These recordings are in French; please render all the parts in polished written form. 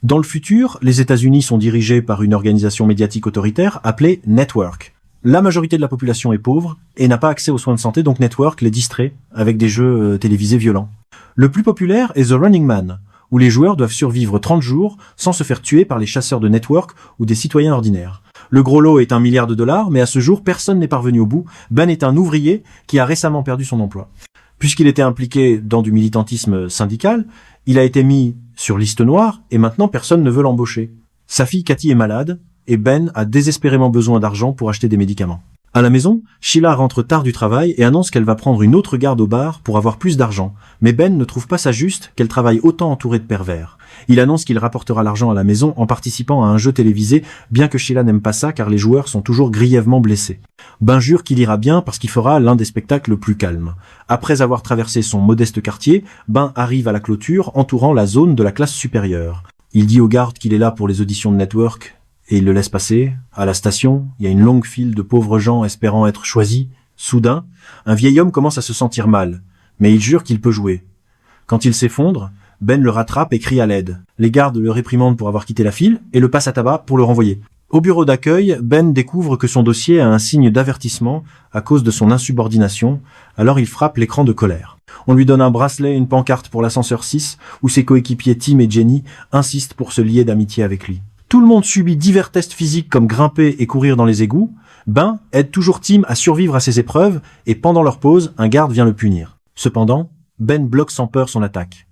Dans le futur, les États-Unis sont dirigés par une organisation médiatique autoritaire appelée Network. La majorité de la population est pauvre et n'a pas accès aux soins de santé, donc Network les distrait avec des jeux télévisés violents. Le plus populaire est The Running Man, où les joueurs doivent survivre 30 jours sans se faire tuer par les chasseurs de Network ou des citoyens ordinaires. Le gros lot est $1 milliard, mais à ce jour, personne n'est parvenu au bout. Ben est un ouvrier qui a récemment perdu son emploi. Puisqu'il était impliqué dans du militantisme syndical, il a été mis sur liste noire et maintenant personne ne veut l'embaucher. Sa fille Cathy est malade et Ben a désespérément besoin d'argent pour acheter des médicaments. À la maison, Sheila rentre tard du travail et annonce qu'elle va prendre une autre garde au bar pour avoir plus d'argent. Mais Ben ne trouve pas ça juste qu'elle travaille autant entourée de pervers. Il annonce qu'il rapportera l'argent à la maison en participant à un jeu télévisé, bien que Sheila n'aime pas ça car les joueurs sont toujours grièvement blessés. Ben jure qu'il ira bien parce qu'il fera l'un des spectacles le plus calme. Après avoir traversé son modeste quartier, Ben arrive à la clôture entourant la zone de la classe supérieure. Il dit aux gardes qu'il est là pour les auditions de Network et il le laisse passer. À la station, il y a une longue file de pauvres gens espérant être choisis. Soudain, un vieil homme commence à se sentir mal, mais il jure qu'il peut jouer. Quand il s'effondre, Ben le rattrape et crie à l'aide. Les gardes le réprimandent pour avoir quitté la file et le passent à tabac pour le renvoyer. Au bureau d'accueil, Ben découvre que son dossier a un signe d'avertissement à cause de son insubordination, alors il frappe l'écran de colère. On lui donne un bracelet et une pancarte pour l'ascenseur 6, où ses coéquipiers Tim et Jenny insistent pour se lier d'amitié avec lui. Tout le monde subit divers tests physiques comme grimper et courir dans les égouts. Ben aide toujours Tim à survivre à ces épreuves et pendant leur pause, un garde vient le punir. Cependant, Ben bloque sans peur son attaque.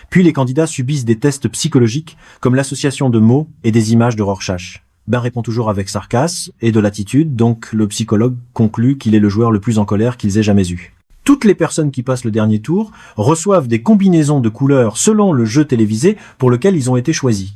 Puis les candidats subissent des tests psychologiques comme l'association de mots et des images de Rorschach. Ben répond toujours avec sarcasme et de l'attitude, donc le psychologue conclut qu'il est le joueur le plus en colère qu'ils aient jamais eu. Toutes les personnes qui passent le dernier tour reçoivent des combinaisons de couleurs selon le jeu télévisé pour lequel ils ont été choisis.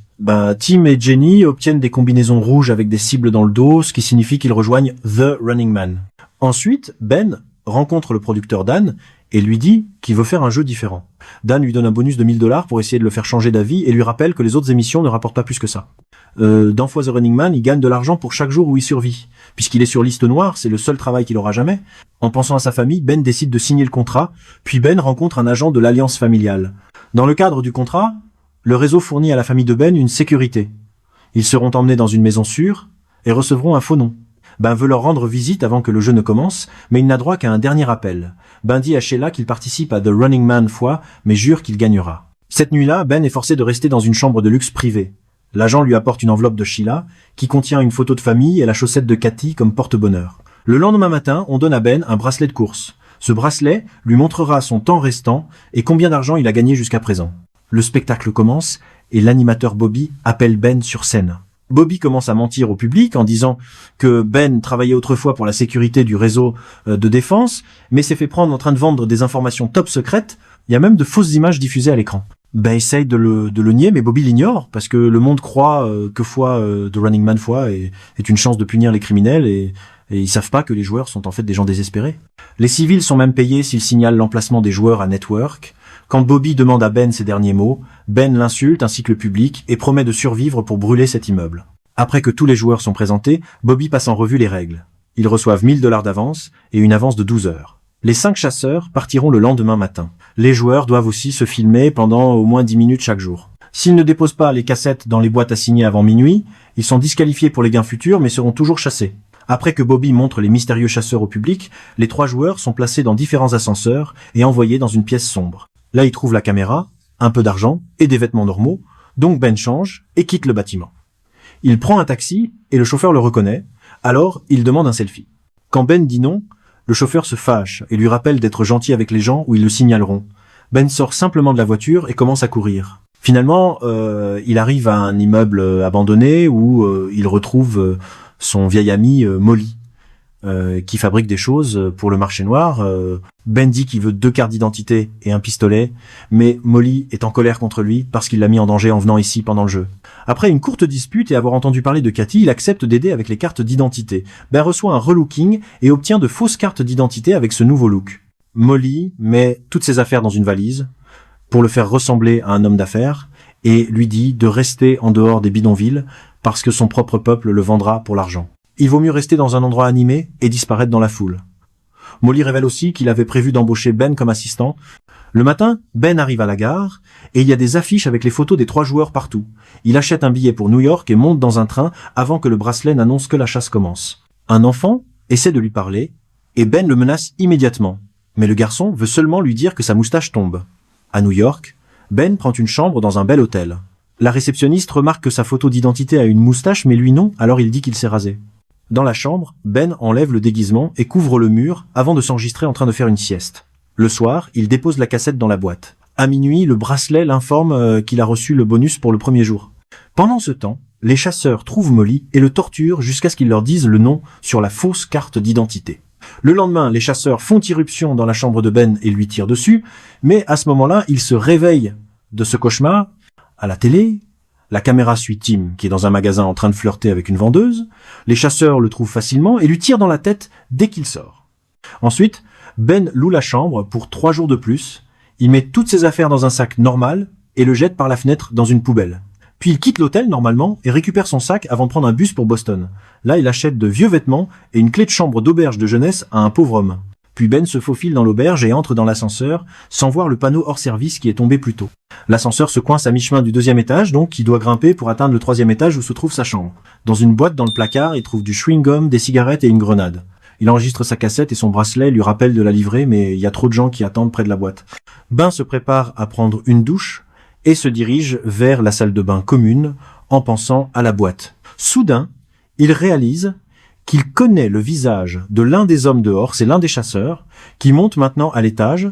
Tim et Jenny obtiennent des combinaisons rouges avec des cibles dans le dos, ce qui signifie qu'ils rejoignent The Running Man. Ensuite, Ben rencontre le producteur Dan et lui dit qu'il veut faire un jeu différent. Dan lui donne un bonus de $1000 pour essayer de le faire changer d'avis et lui rappelle que les autres émissions ne rapportent pas plus que ça. Dans fois The Running Man, il gagne de l'argent pour chaque jour où il survit. Puisqu'il est sur liste noire, c'est le seul travail qu'il aura jamais. En pensant à sa famille, Ben décide de signer le contrat, puis Ben rencontre un agent de l'Alliance familiale. Dans le cadre du contrat, le réseau fournit à la famille de Ben une sécurité. Ils seront emmenés dans une maison sûre et recevront un faux nom. Ben veut leur rendre visite avant que le jeu ne commence, mais il n'a droit qu'à un dernier appel. Ben dit à Sheila qu'il participe à The Running Man fois, mais jure qu'il gagnera. Cette nuit-là, Ben est forcé de rester dans une chambre de luxe privée. L'agent lui apporte une enveloppe de Sheila, qui contient une photo de famille et la chaussette de Cathy comme porte-bonheur. Le lendemain matin, on donne à Ben un bracelet de course. Ce bracelet lui montrera son temps restant et combien d'argent il a gagné jusqu'à présent. Le spectacle commence et l'animateur Bobby appelle Ben sur scène. Bobby commence à mentir au public en disant que Ben travaillait autrefois pour la sécurité du réseau de défense, mais s'est fait prendre en train de vendre des informations top secrètes. Il y a même de fausses images diffusées à l'écran. Ben essaye de le nier, mais Bobby l'ignore parce que le monde croit que The Running Man fois est une chance de punir les criminels et ils savent pas que les joueurs sont en fait des gens désespérés. Les civils sont même payés s'ils signalent l'emplacement des joueurs à Network. Quand Bobby demande à Ben ces derniers mots, Ben l'insulte ainsi que le public et promet de survivre pour brûler cet immeuble. Après que tous les joueurs sont présentés, Bobby passe en revue les règles. Ils reçoivent $1000 d'avance et une avance de 12 heures. Les 5 chasseurs partiront le lendemain matin. Les joueurs doivent aussi se filmer pendant au moins 10 minutes chaque jour. S'ils ne déposent pas les cassettes dans les boîtes assignées avant minuit, ils sont disqualifiés pour les gains futurs mais seront toujours chassés. Après que Bobby montre les mystérieux chasseurs au public, les 3 joueurs sont placés dans différents ascenseurs et envoyés dans une pièce sombre. Là, ils trouvent la caméra, un peu d'argent et des vêtements normaux, donc Ben change et quitte le bâtiment. Il prend un taxi et le chauffeur le reconnaît, alors il demande un selfie. Quand Ben dit non, le chauffeur se fâche et lui rappelle d'être gentil avec les gens ou ils le signaleront. Ben sort simplement de la voiture et commence à courir. Finalement, il arrive à un immeuble abandonné où il retrouve son vieil ami Molly, qui fabrique des choses pour le marché noir. Ben dit qu'il veut 2 cartes d'identité et un pistolet, mais Molly est en colère contre lui parce qu'il l'a mis en danger en venant ici pendant le jeu. Après une courte dispute et avoir entendu parler de Cathy, il accepte d'aider avec les cartes d'identité. Ben reçoit un relooking et obtient de fausses cartes d'identité avec ce nouveau look. Molly met toutes ses affaires dans une valise pour le faire ressembler à un homme d'affaires et lui dit de rester en dehors des bidonvilles parce que son propre peuple le vendra pour l'argent. Il vaut mieux rester dans un endroit animé et disparaître dans la foule. Molly révèle aussi qu'il avait prévu d'embaucher Ben comme assistant. Le matin, Ben arrive à la gare, et il y a des affiches avec les photos des 3 joueurs partout. Il achète un billet pour New York et monte dans un train avant que le bracelet n'annonce que la chasse commence. Un enfant essaie de lui parler, et Ben le menace immédiatement. Mais le garçon veut seulement lui dire que sa moustache tombe. À New York, Ben prend une chambre dans un bel hôtel. La réceptionniste remarque que sa photo d'identité a une moustache, mais lui non, alors il dit qu'il s'est rasé. Dans la chambre, Ben enlève le déguisement et couvre le mur avant de s'enregistrer en train de faire une sieste. Le soir, il dépose la cassette dans la boîte. À minuit, le bracelet l'informe qu'il a reçu le bonus pour le premier jour. Pendant ce temps, les chasseurs trouvent Molly et le torturent jusqu'à ce qu'ils leur disent le nom sur la fausse carte d'identité. Le lendemain, les chasseurs font irruption dans la chambre de Ben et lui tirent dessus, mais à ce moment-là, il se réveille de ce cauchemar. À la télé, la caméra suit Tim, qui est dans un magasin en train de flirter avec une vendeuse. Les chasseurs le trouvent facilement et lui tirent dans la tête dès qu'il sort. Ensuite, Ben loue la chambre pour 3 jours de plus. Il met toutes ses affaires dans un sac normal et le jette par la fenêtre dans une poubelle. Puis il quitte l'hôtel normalement et récupère son sac avant de prendre un bus pour Boston. Là, il achète de vieux vêtements et une clé de chambre d'auberge de jeunesse à un pauvre homme. Puis Ben se faufile dans l'auberge et entre dans l'ascenseur sans voir le panneau hors service qui est tombé plus tôt. L'ascenseur se coince à mi-chemin du 2e étage, donc il doit grimper pour atteindre le 3e étage où se trouve sa chambre. Dans une boîte dans le placard, il trouve du chewing-gum, des cigarettes et une grenade. Il enregistre sa cassette et son bracelet lui rappelle de la livrer, mais il y a trop de gens qui attendent près de la boîte. Ben se prépare à prendre une douche et se dirige vers la salle de bain commune en pensant à la boîte. Soudain, il réalise qu'il connaît le visage de l'un des hommes dehors, c'est l'un des chasseurs, qui monte maintenant à l'étage.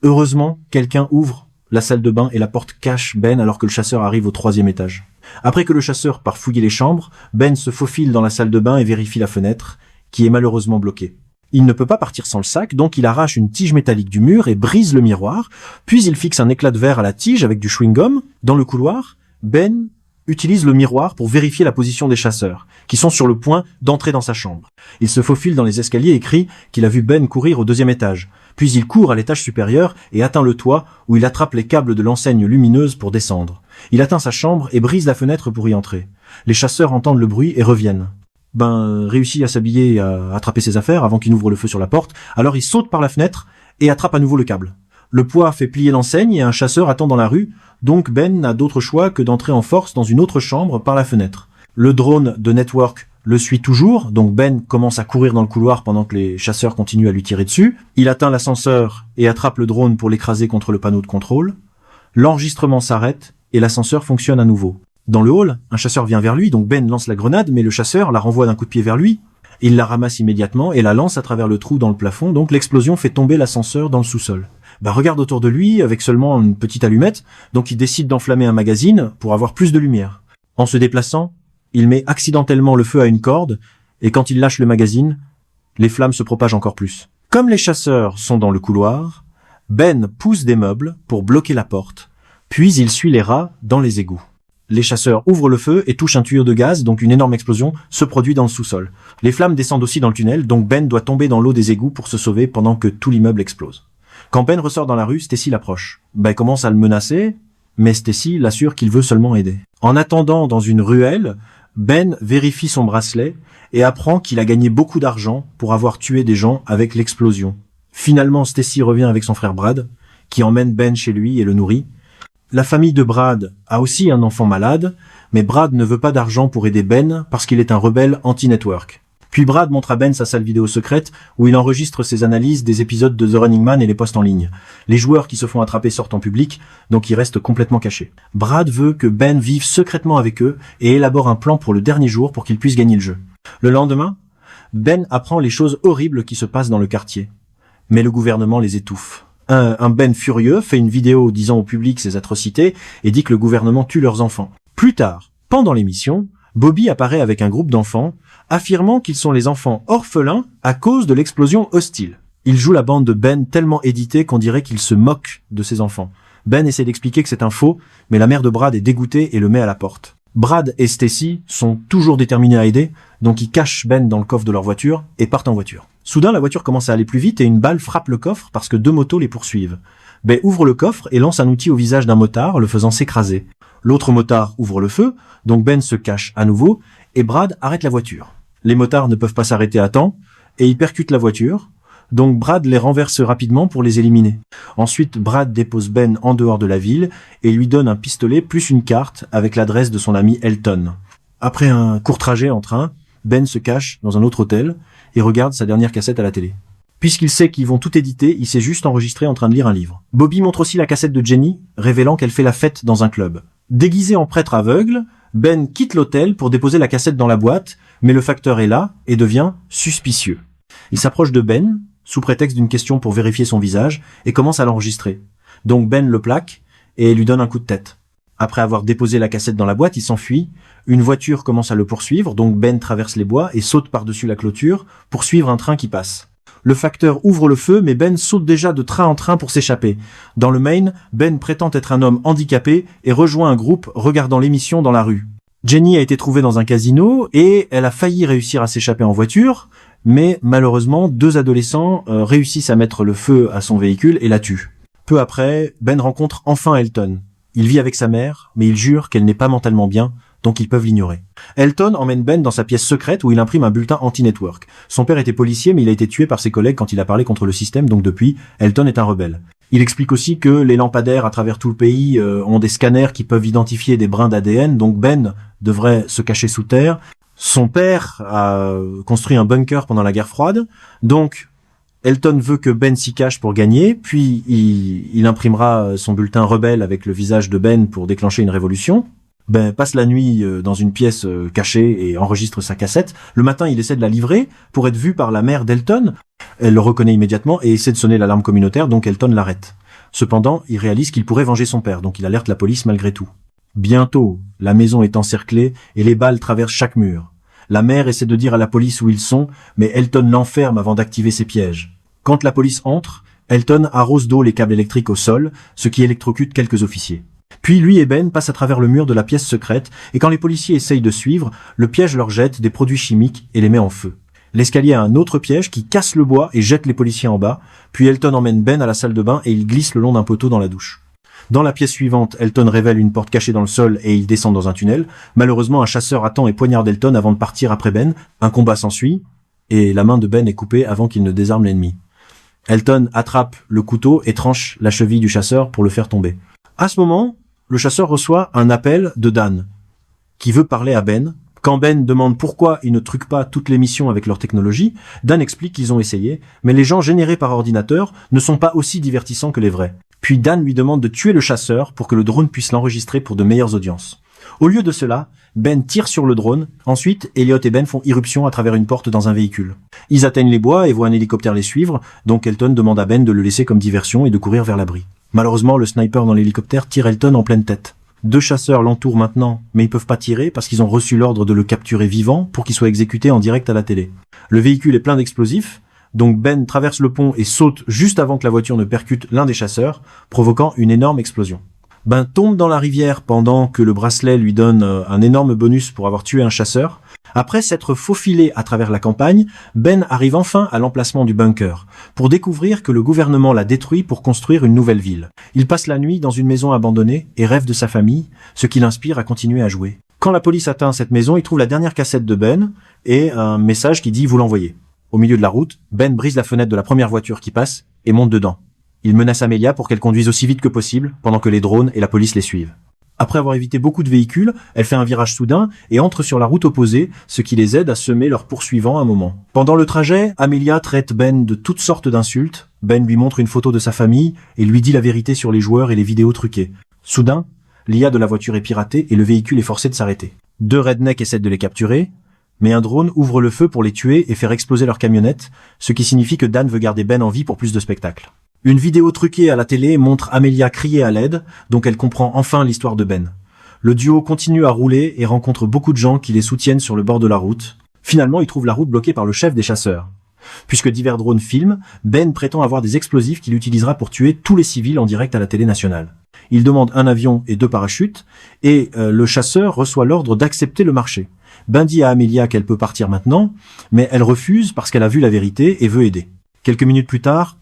Heureusement, quelqu'un ouvre la salle de bain et la porte cache Ben alors que le chasseur arrive au 3e étage. Après que le chasseur part fouiller les chambres, Ben se faufile dans la salle de bain et vérifie la fenêtre, qui est malheureusement bloquée. Il ne peut pas partir sans le sac, donc il arrache une tige métallique du mur et brise le miroir, puis il fixe un éclat de verre à la tige avec du chewing-gum. Dans le couloir, Ben utilise le miroir pour vérifier la position des chasseurs, qui sont sur le point d'entrer dans sa chambre. Il se faufile dans les escaliers et crie qu'il a vu Ben courir au 2e étage. Puis il court à l'étage supérieur et atteint le toit, où il attrape les câbles de l'enseigne lumineuse pour descendre. Il atteint sa chambre et brise la fenêtre pour y entrer. Les chasseurs entendent le bruit et reviennent. Ben réussit à s'habiller et à attraper ses affaires avant qu'il n'ouvre le feu sur la porte, alors il saute par la fenêtre et attrape à nouveau le câble. Le poids fait plier l'enseigne et un chasseur attend dans la rue, donc Ben n'a d'autre choix que d'entrer en force dans une autre chambre par la fenêtre. Le drone de Network le suit toujours, donc Ben commence à courir dans le couloir pendant que les chasseurs continuent à lui tirer dessus. Il atteint l'ascenseur et attrape le drone pour l'écraser contre le panneau de contrôle. L'enregistrement s'arrête et l'ascenseur fonctionne à nouveau. Dans le hall, un chasseur vient vers lui, donc Ben lance la grenade, mais le chasseur la renvoie d'un coup de pied vers lui. Il la ramasse immédiatement et la lance à travers le trou dans le plafond, donc l'explosion fait tomber l'ascenseur dans le sous-sol. Regarde autour de lui avec seulement une petite allumette, donc il décide d'enflammer un magazine pour avoir plus de lumière. En se déplaçant, il met accidentellement le feu à une corde, et quand il lâche le magazine, les flammes se propagent encore plus. Comme les chasseurs sont dans le couloir, Ben pousse des meubles pour bloquer la porte, puis il suit les rats dans les égouts. Les chasseurs ouvrent le feu et touchent un tuyau de gaz, donc une énorme explosion se produit dans le sous-sol. Les flammes descendent aussi dans le tunnel, donc Ben doit tomber dans l'eau des égouts pour se sauver pendant que tout l'immeuble explose. Quand Ben ressort dans la rue, Stacy l'approche. Ben commence à le menacer, mais Stacy l'assure qu'il veut seulement aider. En attendant dans une ruelle, Ben vérifie son bracelet et apprend qu'il a gagné beaucoup d'argent pour avoir tué des gens avec l'explosion. Finalement, Stacy revient avec son frère Brad, qui emmène Ben chez lui et le nourrit. La famille de Brad a aussi un enfant malade, mais Brad ne veut pas d'argent pour aider Ben parce qu'il est un rebelle anti-network. Puis Brad montre à Ben sa salle vidéo secrète où il enregistre ses analyses des épisodes de The Running Man et les poste en ligne. Les joueurs qui se font attraper sortent en public, donc ils restent complètement cachés. Brad veut que Ben vive secrètement avec eux et élabore un plan pour le dernier jour pour qu'il puisse gagner le jeu. Le lendemain, Ben apprend les choses horribles qui se passent dans le quartier. Mais le gouvernement les étouffe. Un Ben furieux fait une vidéo disant au public ses atrocités et dit que le gouvernement tue leurs enfants. Plus tard, pendant l'émission, Bobby apparaît avec un groupe d'enfants, affirmant qu'ils sont les enfants orphelins à cause de l'explosion hostile. Il joue la bande de Ben tellement éditée qu'on dirait qu'il se moque de ses enfants. Ben essaie d'expliquer que c'est un faux, mais la mère de Brad est dégoûtée et le met à la porte. Brad et Stacy sont toujours déterminés à aider, donc ils cachent Ben dans le coffre de leur voiture et partent en voiture. Soudain, la voiture commence à aller plus vite et une balle frappe le coffre parce que 2 motos les poursuivent. Ben ouvre le coffre et lance un outil au visage d'un motard, le faisant s'écraser. L'autre motard ouvre le feu, donc Ben se cache à nouveau, et Brad arrête la voiture. Les motards ne peuvent pas s'arrêter à temps, et ils percutent la voiture, Donc Brad les renverse rapidement pour les éliminer. Ensuite, Brad dépose Ben en dehors de la ville et lui donne un pistolet plus une carte avec l'adresse de son ami Elton. Après un court trajet en train, Ben se cache dans un autre hôtel et regarde sa dernière cassette à la télé. Puisqu'il sait qu'ils vont tout éditer, il s'est juste enregistré en train de lire un livre. Bobby montre aussi la cassette de Jenny, révélant qu'elle fait la fête dans un club. Déguisé en prêtre aveugle, Ben quitte l'hôtel pour déposer la cassette dans la boîte, mais le facteur est là et devient suspicieux. Il s'approche de Ben, sous prétexte d'une question pour vérifier son visage, et commence à l'enregistrer. Donc Ben le plaque et lui donne un coup de tête. Après avoir déposé la cassette dans la boîte, il s'enfuit. Une voiture commence à le poursuivre, donc Ben traverse les bois et saute par-dessus la clôture pour suivre un train qui passe. Le facteur ouvre le feu, mais Ben saute déjà de train en train pour s'échapper. Dans le Maine, Ben prétend être un homme handicapé et rejoint un groupe regardant l'émission dans la rue. Jenny a été trouvée dans un casino et elle a failli réussir à s'échapper en voiture, mais malheureusement, 2 adolescents réussissent à mettre le feu à son véhicule et la tuent. Peu après, Ben rencontre enfin Elton. Il vit avec sa mère, mais il jure qu'elle n'est pas mentalement bien, donc ils peuvent l'ignorer. Elton emmène Ben dans sa pièce secrète où il imprime un bulletin anti-network. Son père était policier, mais il a été tué par ses collègues quand il a parlé contre le système, donc depuis, Elton est un rebelle. Il explique aussi que les lampadaires à travers tout le pays ont des scanners qui peuvent identifier des brins d'ADN, donc Ben devrait se cacher sous terre. Son père a construit un bunker pendant la guerre froide, donc Elton veut que Ben s'y cache pour gagner, puis il imprimera son bulletin rebelle avec le visage de Ben pour déclencher une révolution. Ben passe la nuit dans une pièce cachée et enregistre sa cassette. Le matin, il essaie de la livrer pour être vu par la mère d'Elton. Elle le reconnaît immédiatement et essaie de sonner l'alarme communautaire, donc Elton l'arrête. Cependant, il réalise qu'il pourrait venger son père, donc il alerte la police malgré tout. Bientôt, la maison est encerclée et les balles traversent chaque mur. La mère essaie de dire à la police où ils sont, mais Elton l'enferme avant d'activer ses pièges. Quand la police entre, Elton arrose d'eau les câbles électriques au sol, ce qui électrocute quelques officiers. Puis lui et Ben passent à travers le mur de la pièce secrète, et quand les policiers essayent de suivre, le piège leur jette des produits chimiques et les met en feu. L'escalier a un autre piège qui casse le bois et jette les policiers en bas, puis Elton emmène Ben à la salle de bain et il glisse le long d'un poteau dans la douche. Dans la pièce suivante, Elton révèle une porte cachée dans le sol et ils descendent dans un tunnel. Malheureusement, un chasseur attend et poignarde Elton avant de partir après Ben. Un combat s'ensuit, et la main de Ben est coupée avant qu'il ne désarme l'ennemi. Elton attrape le couteau et tranche la cheville du chasseur pour le faire tomber. À ce moment, le chasseur reçoit un appel de Dan, qui veut parler à Ben. Quand Ben demande pourquoi ils ne truquent pas toutes les missions avec leur technologie, Dan explique qu'ils ont essayé, mais les gens générés par ordinateur ne sont pas aussi divertissants que les vrais. Puis Dan lui demande de tuer le chasseur pour que le drone puisse l'enregistrer pour de meilleures audiences. Au lieu de cela, Ben tire sur le drone. Ensuite, Elliot et Ben font irruption à travers une porte dans un véhicule. Ils atteignent les bois et voient un hélicoptère les suivre, donc Elton demande à Ben de le laisser comme diversion et de courir vers l'abri. Malheureusement, le sniper dans l'hélicoptère tire Elton en pleine tête. 2 chasseurs l'entourent maintenant, mais ils peuvent pas tirer parce qu'ils ont reçu l'ordre de le capturer vivant pour qu'il soit exécuté en direct à la télé. Le véhicule est plein d'explosifs, donc Ben traverse le pont et saute juste avant que la voiture ne percute l'un des chasseurs, provoquant une énorme explosion. Ben tombe dans la rivière pendant que le bracelet lui donne un énorme bonus pour avoir tué un chasseur. Après s'être faufilé à travers la campagne, Ben arrive enfin à l'emplacement du bunker, pour découvrir que le gouvernement l'a détruit pour construire une nouvelle ville. Il passe la nuit dans une maison abandonnée et rêve de sa famille, ce qui l'inspire à continuer à jouer. Quand la police atteint cette maison, il trouve la dernière cassette de Ben et un message qui dit « Vous l'envoyez ». Au milieu de la route, Ben brise la fenêtre de la première voiture qui passe et monte dedans. Il menace Amelia pour qu'elle conduise aussi vite que possible, pendant que les drones et la police les suivent. Après avoir évité beaucoup de véhicules, elle fait un virage soudain et entre sur la route opposée, ce qui les aide à semer leurs poursuivants un moment. Pendant le trajet, Amelia traite Ben de toutes sortes d'insultes. Ben lui montre une photo de sa famille et lui dit la vérité sur les joueurs et les vidéos truquées. Soudain, l'IA de la voiture est piratée et le véhicule est forcé de s'arrêter. 2 rednecks essaient de les capturer, mais un drone ouvre le feu pour les tuer et faire exploser leur camionnette, ce qui signifie que Dan veut garder Ben en vie pour plus de spectacles. Une vidéo truquée à la télé montre Amelia crier à l'aide, donc elle comprend enfin l'histoire de Ben. Le duo continue à rouler et rencontre beaucoup de gens qui les soutiennent sur le bord de la route. Finalement, ils trouvent la route bloquée par le chef des chasseurs. Puisque divers drones filment, Ben prétend avoir des explosifs qu'il utilisera pour tuer tous les civils en direct à la télé nationale. Il demande un avion et 2 parachutes, et le chasseur reçoit l'ordre d'accepter le marché. Ben dit à Amelia qu'elle peut partir maintenant, mais elle refuse parce qu'elle a vu la vérité et veut aider. Quelques minutes plus tard,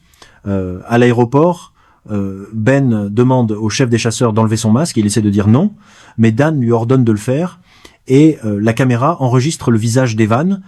à l'aéroport, Ben demande au chef des chasseurs d'enlever son masque et il essaie de dire non, mais Dan lui ordonne de le faire et la caméra enregistre le visage d'Evan.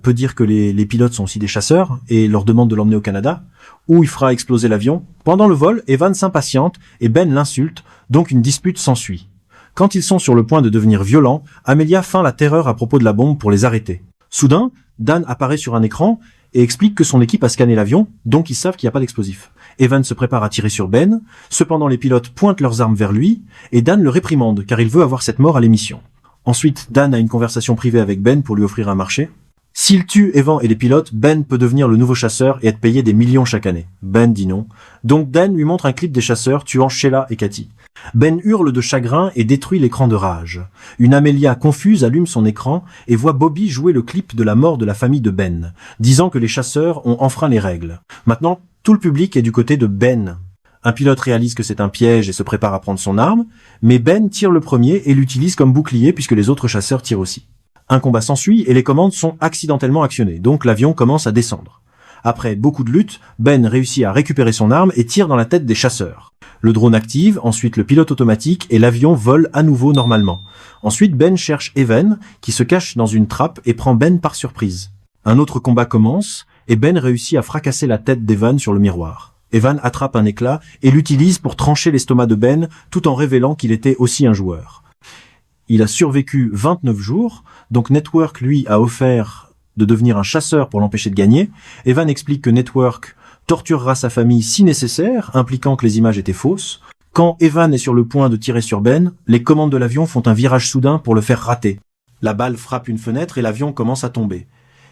peut dire que les pilotes sont aussi des chasseurs et leur demande de l'emmener au Canada, où il fera exploser l'avion. Pendant le vol, Evan s'impatiente et Ben l'insulte, donc une dispute s'ensuit. Quand ils sont sur le point de devenir violents, Amelia feint la terreur à propos de la bombe pour les arrêter. Soudain, Dan apparaît sur un écran et explique que son équipe a scanné l'avion, donc ils savent qu'il n'y a pas d'explosif. Evan se prépare à tirer sur Ben, cependant les pilotes pointent leurs armes vers lui, et Dan le réprimande car il veut avoir cette mort à l'émission. Ensuite, Dan a une conversation privée avec Ben pour lui offrir un marché. S'il tue Evan et les pilotes, Ben peut devenir le nouveau chasseur et être payé des millions chaque année. Ben dit non. Donc Dan lui montre un clip des chasseurs tuant Sheila et Cathy. Ben hurle de chagrin et détruit l'écran de rage. Une Amelia confuse allume son écran et voit Bobby jouer le clip de la mort de la famille de Ben, disant que les chasseurs ont enfreint les règles. Maintenant, tout le public est du côté de Ben. Un pilote réalise que c'est un piège et se prépare à prendre son arme, mais Ben tire le premier et l'utilise comme bouclier puisque les autres chasseurs tirent aussi. Un combat s'ensuit et les commandes sont accidentellement actionnées, donc l'avion commence à descendre. Après beaucoup de luttes, Ben réussit à récupérer son arme et tire dans la tête des chasseurs. Le drone active, ensuite le pilote automatique et l'avion vole à nouveau normalement. Ensuite, Ben cherche Evan, qui se cache dans une trappe et prend Ben par surprise. Un autre combat commence et Ben réussit à fracasser la tête d'Evan sur le miroir. Evan attrape un éclat et l'utilise pour trancher l'estomac de Ben tout en révélant qu'il était aussi un joueur. Il a survécu 29 jours, donc Network lui a offert de devenir un chasseur pour l'empêcher de gagner. Evan explique que Network torturera sa famille si nécessaire, impliquant que les images étaient fausses. Quand Evan est sur le point de tirer sur Ben, les commandes de l'avion font un virage soudain pour le faire rater. La balle frappe une fenêtre et l'avion commence à tomber.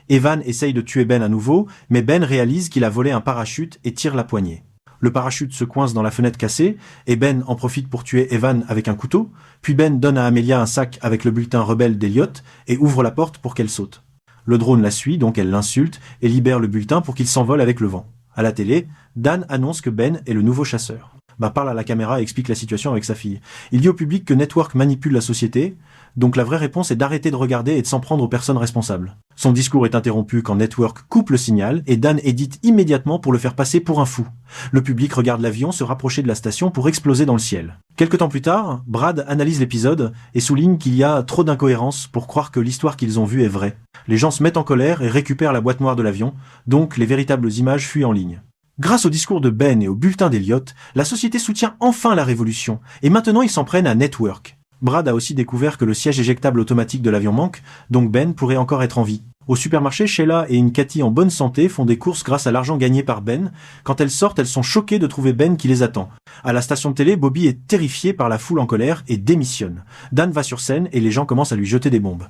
Evan essaye de tuer Ben à nouveau, mais Ben réalise qu'il a volé un parachute et tire la poignée. Le parachute se coince dans la fenêtre cassée, et Ben en profite pour tuer Evan avec un couteau, puis Ben donne à Amelia un sac avec le bulletin rebelle d'Elliot et ouvre la porte pour qu'elle saute. Le drone la suit, donc elle l'insulte, et libère le bulletin pour qu'il s'envole avec le vent. À la télé, Dan annonce que Ben est le nouveau chasseur. Parle à la caméra et explique la situation avec sa fille. Il dit au public que Network manipule la société, donc la vraie réponse est d'arrêter de regarder et de s'en prendre aux personnes responsables. Son discours est interrompu quand Network coupe le signal et Dan édite immédiatement pour le faire passer pour un fou. Le public regarde l'avion se rapprocher de la station pour exploser dans le ciel. Quelque temps plus tard, Brad analyse l'épisode et souligne qu'il y a trop d'incohérences pour croire que l'histoire qu'ils ont vue est vraie. Les gens se mettent en colère et récupèrent la boîte noire de l'avion, donc les véritables images fuient en ligne. Grâce au discours de Ben et au bulletin d'Elliot, la société soutient enfin la révolution, et maintenant ils s'en prennent à Network. Brad a aussi découvert que le siège éjectable automatique de l'avion manque, donc Ben pourrait encore être en vie. Au supermarché, Sheila et une Cathy en bonne santé font des courses grâce à l'argent gagné par Ben. Quand elles sortent, elles sont choquées de trouver Ben qui les attend. À la station de télé, Bobby est terrifié par la foule en colère et démissionne. Dan va sur scène et les gens commencent à lui jeter des bombes.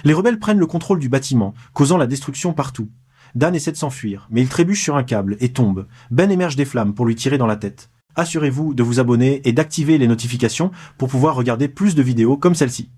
Les rebelles prennent le contrôle du bâtiment, causant la destruction partout. Dan essaie de s'enfuir, mais il trébuche sur un câble et tombe. Ben émerge des flammes pour lui tirer dans la tête. Assurez-vous de vous abonner et d'activer les notifications pour pouvoir regarder plus de vidéos comme celle-ci.